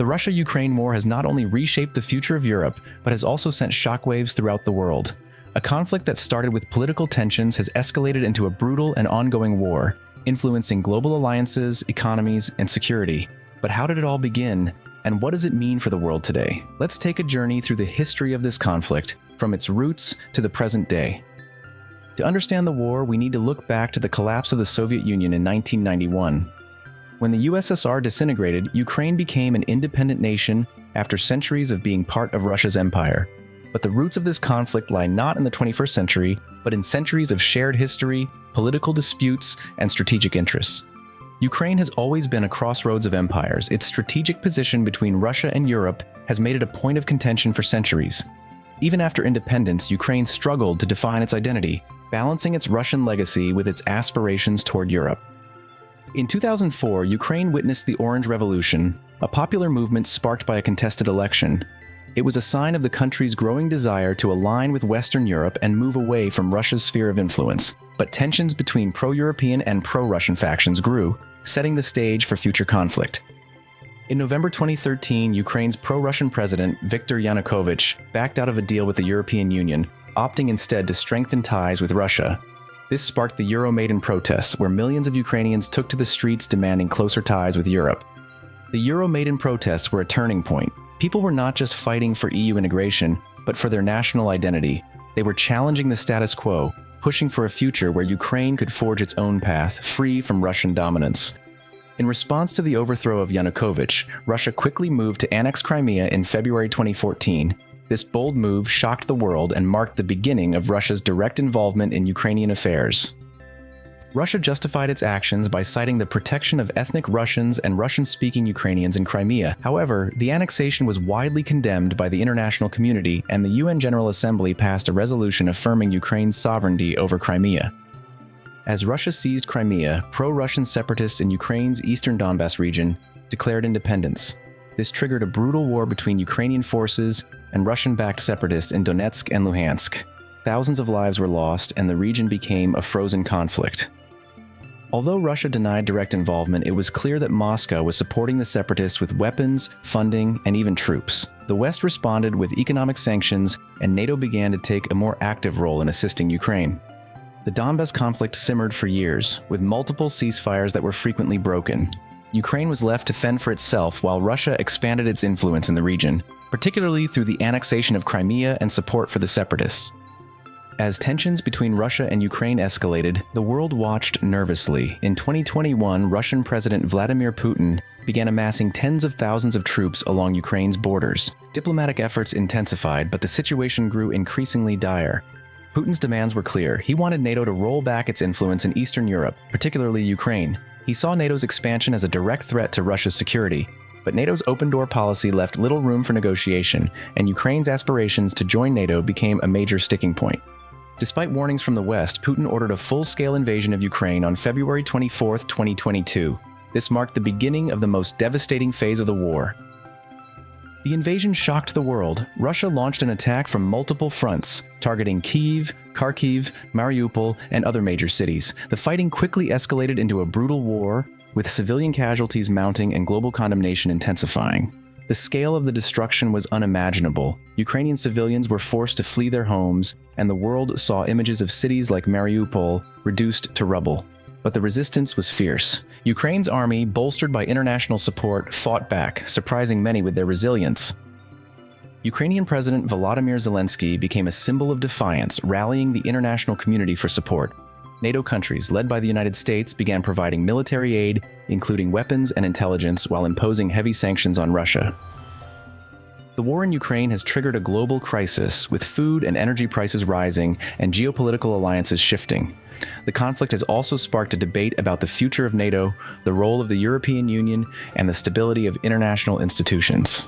The Russia-Ukraine war has not only reshaped the future of Europe, but has also sent shockwaves throughout the world. A conflict that started with political tensions has escalated into a brutal and ongoing war, influencing global alliances, economies, and security. But how did it all begin, and what does it mean for the world today? Let's take a journey through the history of this conflict, from its roots to the present day. To understand the war, we need to look back to the collapse of the Soviet Union in 1991. When the USSR disintegrated, Ukraine became an independent nation after centuries of being part of Russia's empire. But the roots of this conflict lie not in the 21st century, but in centuries of shared history, political disputes, and strategic interests. Ukraine has always been a crossroads of empires. Its strategic position between Russia and Europe has made it a point of contention for centuries. Even after independence, Ukraine struggled to define its identity, balancing its Russian legacy with its aspirations toward Europe. In 2004, Ukraine witnessed the Orange Revolution, a popular movement sparked by a contested election. It was a sign of the country's growing desire to align with Western Europe and move away from Russia's sphere of influence. But tensions between pro-European and pro-Russian factions grew, setting the stage for future conflict. In November 2013, Ukraine's pro-Russian president, Viktor Yanukovych, backed out of a deal with the European Union, opting instead to strengthen ties with Russia. This sparked the Euromaidan protests, where millions of Ukrainians took to the streets demanding closer ties with Europe. The Euromaidan protests were a turning point. People were not just fighting for EU integration, but for their national identity. They were challenging the status quo, pushing for a future where Ukraine could forge its own path, free from Russian dominance. In response to the overthrow of Yanukovych, Russia quickly moved to annex Crimea in February 2014. This bold move shocked the world and marked the beginning of Russia's direct involvement in Ukrainian affairs. Russia justified its actions by citing the protection of ethnic Russians and Russian-speaking Ukrainians in Crimea. However, the annexation was widely condemned by the international community, and the UN General Assembly passed a resolution affirming Ukraine's sovereignty over Crimea. As Russia seized Crimea, pro-Russian separatists in Ukraine's eastern Donbas region declared independence. This triggered a brutal war between Ukrainian forces and Russian-backed separatists in Donetsk and Luhansk. Thousands of lives were lost, and the region became a frozen conflict. Although Russia denied direct involvement, it was clear that Moscow was supporting the separatists with weapons, funding, and even troops. The West responded with economic sanctions, and NATO began to take a more active role in assisting Ukraine. The Donbas conflict simmered for years, with multiple ceasefires that were frequently broken. Ukraine was left to fend for itself while Russia expanded its influence in the region, particularly through the annexation of Crimea and support for the separatists. As tensions between Russia and Ukraine escalated, the world watched nervously. In 2021, Russian President Vladimir Putin began amassing tens of thousands of troops along Ukraine's borders. Diplomatic efforts intensified, but the situation grew increasingly dire. Putin's demands were clear. He wanted NATO to roll back its influence in Eastern Europe, particularly Ukraine. He saw NATO's expansion as a direct threat to Russia's security. But NATO's open-door policy left little room for negotiation, and Ukraine's aspirations to join NATO became a major sticking point. Despite warnings from the West, Putin ordered a full-scale invasion of Ukraine on February 24, 2022. This marked the beginning of the most devastating phase of the war. The invasion shocked the world. Russia launched an attack from multiple fronts, targeting Kyiv, Kharkiv, Mariupol, and other major cities. The fighting quickly escalated into a brutal war, with civilian casualties mounting and global condemnation intensifying. The scale of the destruction was unimaginable. Ukrainian civilians were forced to flee their homes, and the world saw images of cities like Mariupol reduced to rubble. But the resistance was fierce. Ukraine's army, bolstered by international support, fought back, surprising many with their resilience. Ukrainian President Volodymyr Zelensky became a symbol of defiance, rallying the international community for support. NATO countries, led by the United States, began providing military aid, including weapons and intelligence, while imposing heavy sanctions on Russia. The war in Ukraine has triggered a global crisis, with food and energy prices rising and geopolitical alliances shifting. The conflict has also sparked a debate about the future of NATO, the role of the European Union, and the stability of international institutions.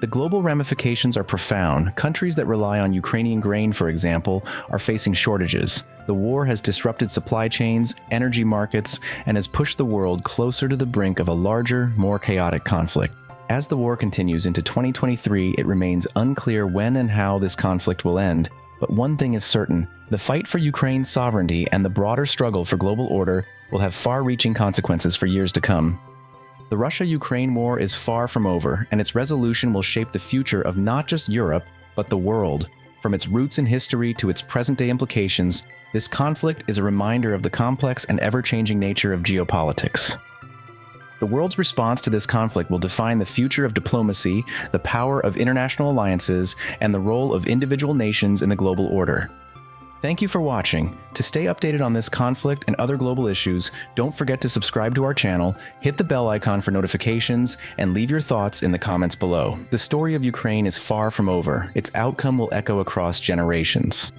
The global ramifications are profound. Countries that rely on Ukrainian grain, for example, are facing shortages. The war has disrupted supply chains, energy markets, and has pushed the world closer to the brink of a larger, more chaotic conflict. As the war continues into 2023, it remains unclear when and how this conflict will end. But one thing is certain: the fight for Ukraine's sovereignty and the broader struggle for global order will have far-reaching consequences for years to come. The Russia-Ukraine war is far from over, and its resolution will shape the future of not just Europe, but the world. From its roots in history to its present-day implications, this conflict is a reminder of the complex and ever-changing nature of geopolitics. The world's response to this conflict will define the future of diplomacy, the power of international alliances, and the role of individual nations in the global order. Thank you for watching. To stay updated on this conflict and other global issues, don't forget to subscribe to our channel, hit the bell icon for notifications, and leave your thoughts in the comments below. The story of Ukraine is far from over. Its outcome will echo across generations.